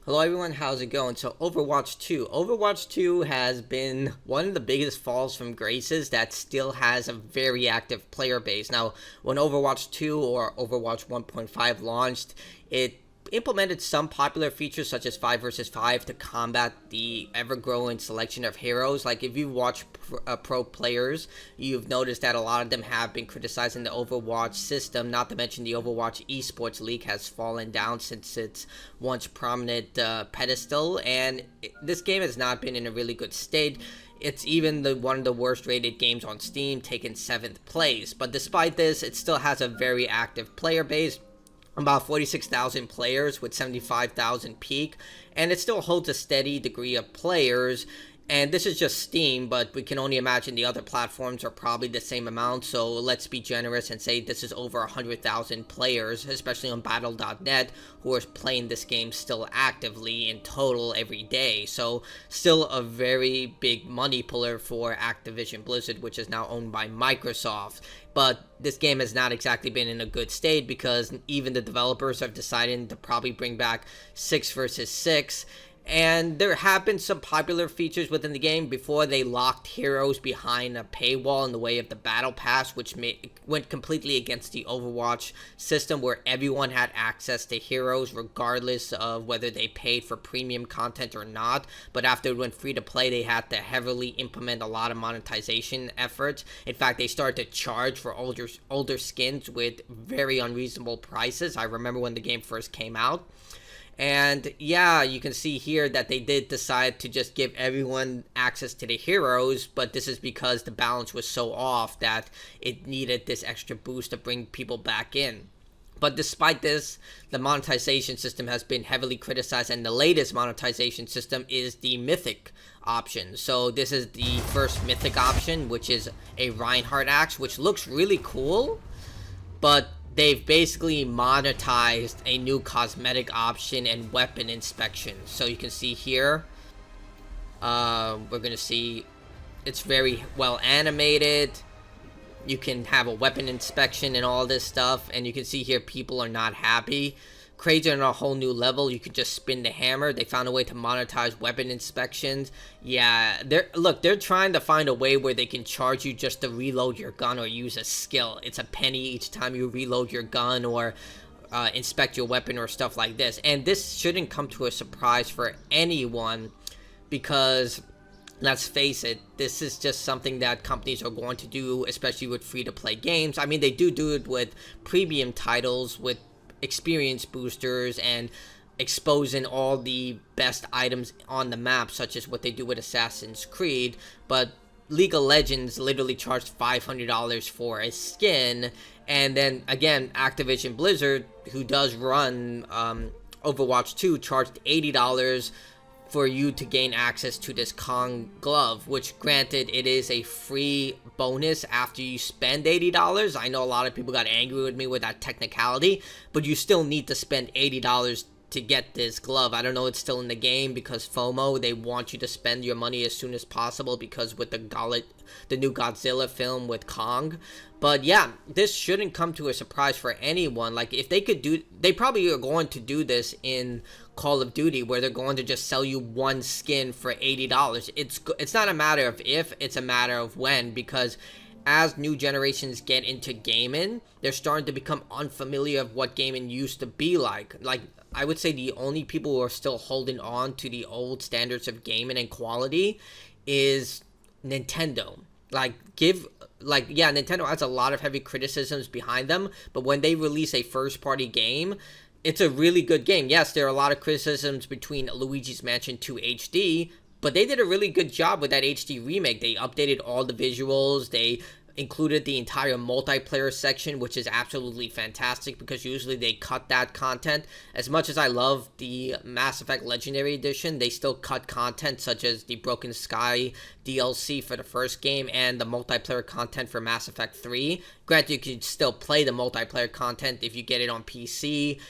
Hello everyone, how's it going? So Overwatch 2. Overwatch 2 has been one of the biggest falls from graces that still has a very active player base. Now, when Overwatch 2 or Overwatch 1.5 launched, it implemented some popular features such as 5 versus 5 to combat the ever-growing selection of heroes. Like if you watch pro players, you've noticed that a lot of them have been criticizing the Overwatch system, not to mention the Overwatch esports league has fallen down since its once prominent pedestal, and this game has not been in a really good state. It's even one of the worst rated games on Steam, taking 7th place. But despite this, it still has a very active player base, about 46,000 players with 75,000 peak, and it still holds a steady degree of players. And this is just Steam, but we can only imagine the other platforms are probably the same amount, so let's be generous and say this is over 100,000 players, especially on Battle.net, who are playing this game still actively in total every day. So still a very big money puller for Activision Blizzard, which is now owned by Microsoft. But this game has not exactly been in a good state because even the developers have decided to probably bring back 6 versus 6. And there have been some popular features within the game before they locked heroes behind a paywall in the way of the Battle Pass, which went completely against the Overwatch system where everyone had access to heroes regardless of whether they paid for premium content or not. But after it went free to play, they had to heavily implement a lot of monetization efforts. In fact, they started to charge for older skins with very unreasonable prices. I remember when the game first came out. And yeah, you can see here that they did decide to just give everyone access to the heroes, but this is because the balance was so off that it needed this extra boost to bring people back in. But despite this, the monetization system has been heavily criticized, and the latest monetization system is the Mythic option. So this is the first Mythic option, which is a Reinhardt axe, which looks really cool, but they've basically monetized a new cosmetic option and weapon inspection. So you can see here, we're going to see it's very well animated. You can have a weapon inspection and all this stuff. And you can see here people are not happy. Crazy on a whole new level. You could just spin the hammer. They found a way to monetize weapon inspections. Yeah, they're trying to find a way where they can charge you just to reload your gun or use a skill. It's a penny each time you reload your gun or inspect your weapon or stuff like this. And this shouldn't come to a surprise for anyone because, let's face it, this is just something that companies are going to do, especially with free-to-play games. I mean, they do it with premium titles, with experience boosters and exposing all the best items on the map, such as what they do with Assassin's Creed. But League of Legends literally charged $500 for a skin, and then again Activision Blizzard, who does run Overwatch 2, charged $80 for you to gain access to this Kong glove, which granted it is a free bonus after you spend $80. I know a lot of people got angry with me with that technicality, but you still need to spend $80 to get this glove. I don't know, it's still in the game because FOMO, they want you to spend your money as soon as possible because with the new Godzilla film with Kong. But yeah, this shouldn't come to a surprise for anyone. Like if they could do, they probably are going to do this in Call of Duty where they're going to just sell you one skin for $80. It's not a matter of if, it's a matter of when, because as new generations get into gaming, they're starting to become unfamiliar of what gaming used to be like. Like, I would say the only people who are still holding on to the old standards of gaming and quality is Nintendo. Yeah, Nintendo has a lot of heavy criticisms behind them, but when they release a first-party game, it's a really good game. Yes, there are a lot of criticisms between Luigi's Mansion 2 HD, but they did a really good job with that HD remake. They updated all the visuals. They included the entire multiplayer section, which is absolutely fantastic because usually they cut that content. As much as I love the Mass Effect Legendary Edition, they still cut content such as the Broken Sky DLC for the first game and the multiplayer content for Mass Effect 3. Granted, you can still play the multiplayer content if you get it on PC